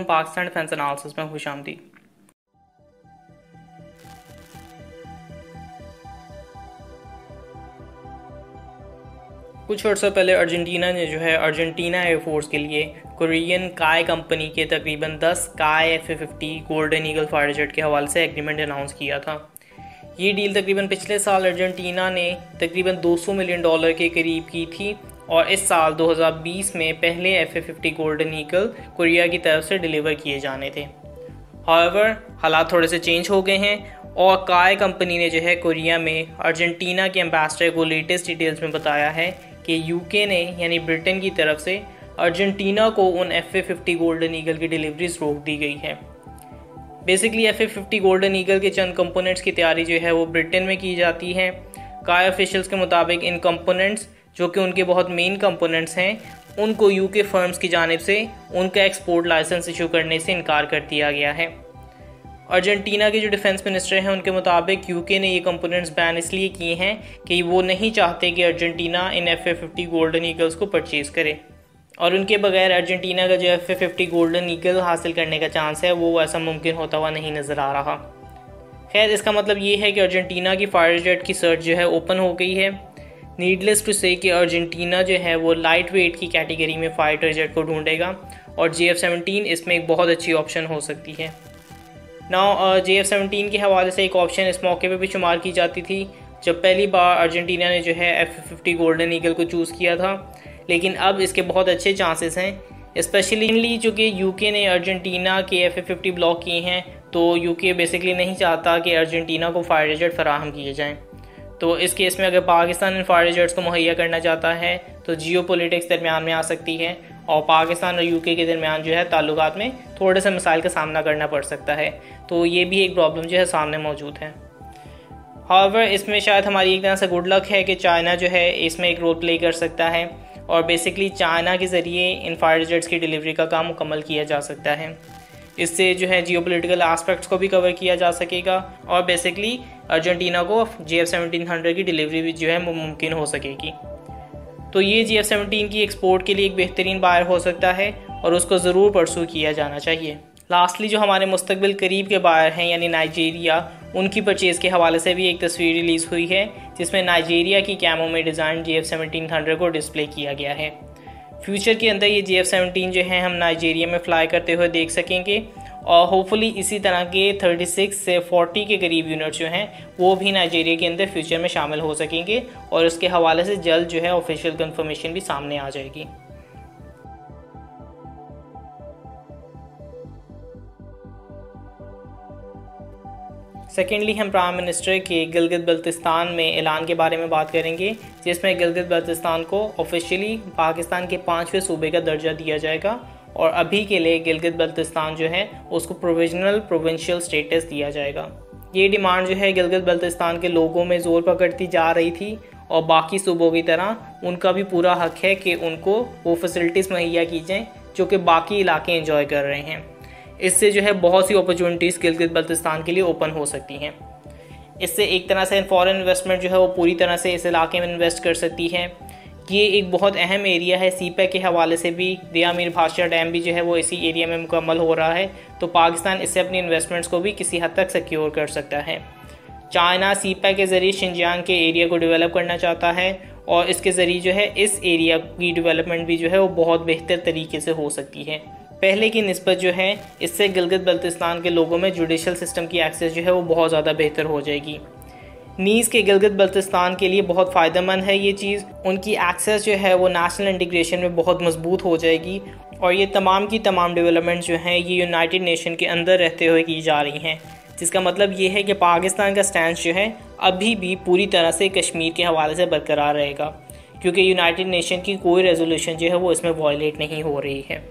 Pakistan defence analysis में खुशामदीद। कुछ अर्सा पहले अर्जेंटीना ने अर्जेंटीना एयरफोर्स के लिए कोरियन काय कंपनी के तकरीबन 10 काय F-50 golden eagle fighter jet के हवाले से एग्रीमेंट अनाउंस किया था। ये डील तकरीबन पिछले साल अर्जेंटीना ने तकरीबन $200 मिलियन के करीब की थी और इस साल 2020 में पहले F-50 गोल्डन ईगल कोरिया की तरफ से डिलीवर किए जाने थे। हाउएवर हालात थोड़े से चेंज हो गए हैं और काय कंपनी ने कोरिया में अर्जेंटीना के एम्बेसडर को लेटेस्ट डिटेल्स में बताया है कि यूके ने यानी ब्रिटेन की तरफ से अर्जेंटीना को उन F-50 गोल्डन ईगल की डिलीवरीज रोक दी गई है। बेसिकली F-50 गोल्डन ईगल के चंद कंपोनेंट्स की तैयारी वो ब्रिटेन में की जाती है। काय ऑफिशियल्स के मुताबिक इन कंपोनेंट्स जो कि उनके बहुत मेन कंपोनेंट्स हैं उनको यूके फर्म्स की जानिब से उनका एक्सपोर्ट लाइसेंस इशू करने से इनकार कर दिया गया है। अर्जेंटीना के जो डिफेंस मिनिस्टर हैं उनके मुताबिक यूके ने ये कंपोनेंट्स बैन इसलिए किए हैं कि वो नहीं चाहते कि अर्जेंटीना इन F-50 गोल्डन ईगल्स को परचेज़ करे और उनके बगैर अर्जेंटीना का जो F-50 गोल्डन ईगल हासिल करने का चांस है वो ऐसा मुमकिन होता हुआ नहीं नज़र आ रहा। खैर, इसका मतलब ये है कि अर्जेंटीना की फाइटर जेट की सर्च ओपन हो गई है। नीडलेस टू से कि अर्जेंटीना वो लाइट वेट की कैटेगरी में फाइटर जेट को ढूंढेगा और JF-17 इसमें एक बहुत अच्छी ऑप्शन हो सकती है। नाउ JF-17 के हवाले से एक ऑप्शन इस मौके पे भी शुमार की जाती थी जब पहली बार अर्जेंटीना ने F-50 गोल्डन ईगल को चूज़ किया था, लेकिन अब इसके बहुत अच्छे चांसेस हैं, स्पेशली जो कि यूके ने अर्जेंटीना के F-50 ब्लॉक किए हैं। तो यूके बेसिकली नहीं चाहता कि अर्जेंटीना को फाइटर जेट फराहम किए जाएँ। तो इस केस में अगर पाकिस्तान इन फाइटर जेट्स को मुहैया करना चाहता है तो जियोपॉलिटिक्स दरमियान में आ सकती है और पाकिस्तान और यूके के दरमियान ताल्लुकात में थोड़े से मसाइल का सामना करना पड़ सकता है। तो ये भी एक प्रॉब्लम सामने मौजूद है। हाउएवर इसमें शायद हमारी एक तरह से गुड लक है कि चाइना इसमें एक रोल प्ले कर सकता है और बेसिकली चाइना के ज़रिए इन फाइटर जेट्स की डिलीवरी का काम मुकम्मल किया जा सकता है। इससे जियोपॉलिटिकल एस्पेक्ट्स को भी कवर किया जा सकेगा और बेसिकली अर्जेंटीना को JF-1700 की डिलीवरी भी मुमकिन हो सकेगी। तो ये JF-17 की एक्सपोर्ट के लिए एक बेहतरीन बायर हो सकता है और उसको ज़रूर परसू किया जाना चाहिए। लास्टली जो हमारे मुस्तकबिल करीब के बायर हैं यानी नाइजीरिया, उनकी परचेज़ के हवाले से भी एक तस्वीर रिलीज़ हुई है जिसमें नाइजीरिया की कैमो में डिज़ाइन JF-1700 को डिस्प्ले किया गया है। फ्यूचर के अंदर ये JF-17 हम नाइजीरिया में फ़्लाई करते हुए देख सकेंगे और होपफुली इसी तरह के 36 से 40 के करीब यूनिट्स वो भी नाइजीरिया के अंदर फ्यूचर में शामिल हो सकेंगे और उसके हवाले से जल्द ऑफिशियल कंफर्मेशन भी सामने आ जाएगी। सेकेंडली हम प्राइम मिनिस्टर के गिलगित बल्तिस्तान में ऐलान के बारे में बात करेंगे जिसमें गिलगित बल्तिस्तान को ऑफिशियली पाकिस्तान के 5वें सूबे का दर्जा दिया जाएगा और अभी के लिए गिलगित बल्तिस्तान उसको प्रोविजनल प्रोविंशियल स्टेटस दिया जाएगा। ये डिमांड गिलगित बल्तिस्तान के लोगों में ज़ोर पकड़ती जा रही थी और बाकी सूबों की तरह उनका भी पूरा हक है कि उनको वो फैसिलिटीज़ मुहैया की जाएँ जो कि बाकी इलाके एंजॉय कर रहे हैं। इससे बहुत सी अपॉर्चुनिटीज़ गिलगित बल्तिस्तान के लिए ओपन हो सकती हैं। इससे एक तरह से फॉरेन इन्वेस्टमेंट वो पूरी तरह से इस इलाके में इन्वेस्ट कर सकती है। ये एक बहुत अहम एरिया है। सीपैक के हवाले से भी दिया मीर भाषा डैम भी वो इसी एरिया में मुकम्मल हो रहा है, तो पाकिस्तान इससे अपनी इन्वेस्टमेंट्स को भी किसी हद तक सिक्योर कर सकता है। चाइना सीपैक के ज़रिए शिनजियांग के एरिया को डेवलप करना चाहता है और इसके ज़रिए इस एरिया की डेवलपमेंट भी वो बहुत बेहतर तरीके से हो सकती है। पहले की निस्बत इससे गिलगित बल्तिस्तान के लोगों में जुडिशल सिस्टम की एक्सेस वो बहुत ज़्यादा बेहतर हो जाएगी। नीज़ के गिलगित बल्तिस्तान के लिए बहुत फ़ायदेमंद है ये चीज़। उनकी एक्सेस वो नेशनल इंटीग्रेशन में बहुत मजबूत हो जाएगी और ये तमाम की तमाम डेवलपमेंट ये यूनाइटेड नेशन के अंदर रहते हुए की जा रही हैं, जिसका मतलब ये है कि पाकिस्तान का स्टैंड अभी भी पूरी तरह से कश्मीर के हवाले से बरकरार रहेगा क्योंकि यूनाइटेड नेशन की कोई रेजोल्यूशन वो इसमें वायलेट नहीं हो रही है।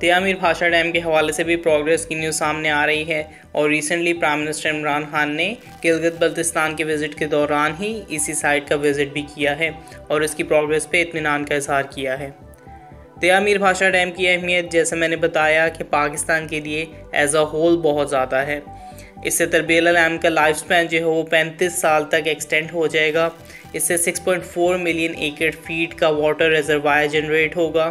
दिया मीर भाषा डैम के हवाले से भी प्रोग्रेस की न्यूज़ सामने आ रही है और recently prime minister Imran Khan ने गिलगित बल्तिस्तान के विज़िट के दौरान ही इसी साइट का विज़िट भी किया है और इसकी प्रोग्रेस पे इत्मीनान का इजहार किया है। दिया मीर भाषा डैम की अहमियत जैसे मैंने बताया कि पाकिस्तान के लिए एज अ होल बहुत ज़्यादा है। इससे तरबेल डैम का लाइफ स्पैन वो 35 साल तक एक्सटेंड हो जाएगा। इससे 6.4 मिलियन एकड़ फीट का वाटर रिजर्वायर जनरेट होगा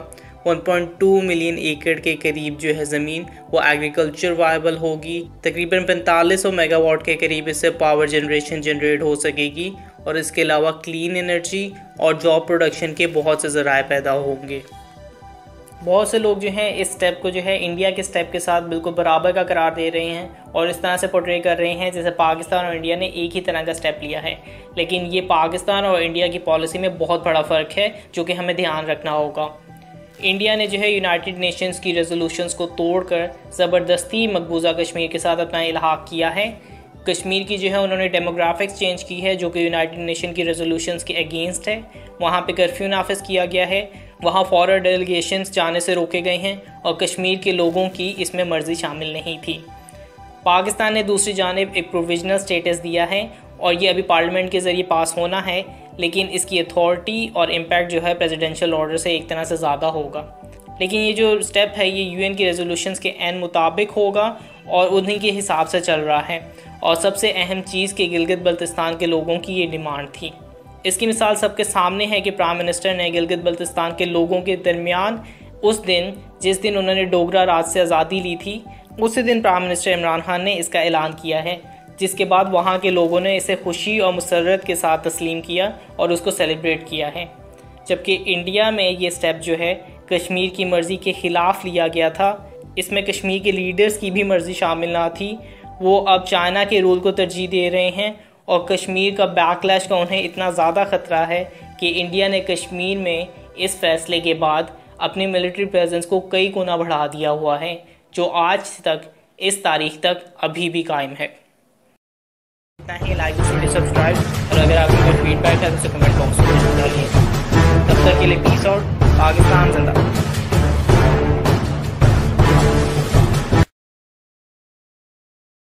1.2 मिलियन एकड़ के करीब जो है ज़मीन वो एग्रीकल्चर वायबल होगी। तकरीबन 4500 मेगावाट के करीब इससे पावर जनरेट हो सकेगी और इसके अलावा क्लीन एनर्जी और जॉब प्रोडक्शन के बहुत से ज़राए पैदा होंगे। बहुत से लोग जो हैं इस स्टेप को जो है इंडिया के स्टेप के साथ बिल्कुल बराबर का करार दे रहे हैं और इस तरह से पोर्ट्रे कर रहे हैं जैसे पाकिस्तान और इंडिया ने एक ही तरह का स्टेप लिया है। लेकिन ये पाकिस्तान और इंडिया की पॉलिसी में बहुत बड़ा फ़र्क है जो कि हमें ध्यान रखना होगा। इंडिया ने जो है यूनाइटेड नेशंस की रेजोल्यूशंस को तोड़कर ज़बरदस्ती मकबूजा कश्मीर के साथ अपना इल्हाक किया है। कश्मीर की जो है उन्होंने डेमोग्राफिक्स चेंज की है जो कि यूनाइटेड नेशन की रेजोल्यूशंस के अगेंस्ट है। वहाँ पे कर्फ्यू नाफिज किया गया है, वहाँ फॉरेन डेलीगेशंस जाने से रोके गए हैं और कश्मीर के लोगों की इसमें मर्जी शामिल नहीं थी। पाकिस्तान ने दूसरी जानिब एक प्रोविजनल स्टेटस दिया है और ये अभी पार्लियामेंट के ज़रिए पास होना है, लेकिन इसकी अथॉरिटी और इम्पैक्ट जो है प्रेसिडेंशियल ऑर्डर से एक तरह से ज़्यादा होगा। लेकिन ये जो स्टेप है ये यूएन की रेजोल्यूशंस के एन मुताबिक होगा और उन्हीं के हिसाब से चल रहा है। और सबसे अहम चीज़ कि गिलगित बल्तिस्तान के लोगों की ये डिमांड थी। इसकी मिसाल सबके सामने है कि प्राइम मिनिस्टर ने गिलगित बल्तिस्तान के लोगों के दरमियान उस दिन जिस दिन उन्होंने डोगरा राज से आज़ादी ली थी उसी दिन प्राइम मिनिस्टर इमरान खान ने इसका ऐलान किया है, जिसके बाद वहाँ के लोगों ने इसे खुशी और मुसर्रत के साथ तस्लीम किया और उसको सेलिब्रेट किया है। जबकि इंडिया में ये स्टेप जो है कश्मीर की मर्ज़ी के ख़िलाफ़ लिया गया था। इसमें कश्मीर के लीडर्स की भी मर्ज़ी शामिल ना थी। वो अब चाइना के रूल को तरजीह दे रहे हैं और कश्मीर का बैकलैश का उन्हें इतना ज़्यादा ख़तरा है कि इंडिया ने कश्मीर में इस फैसले के बाद अपनी मिलिट्री प्रेजेंस को कई गुना बढ़ा दिया हुआ है, जो आज तक इस तारीख तक अभी भी कायम है। इतना ही, लाइक वीडियो सब्सक्राइब और अगर आपकी कोई फीडबैक है तो उसे कमेंट बॉक्स में डालिए। तब तक के लिए पीस आउट। पाकिस्तान जिंदाबाद।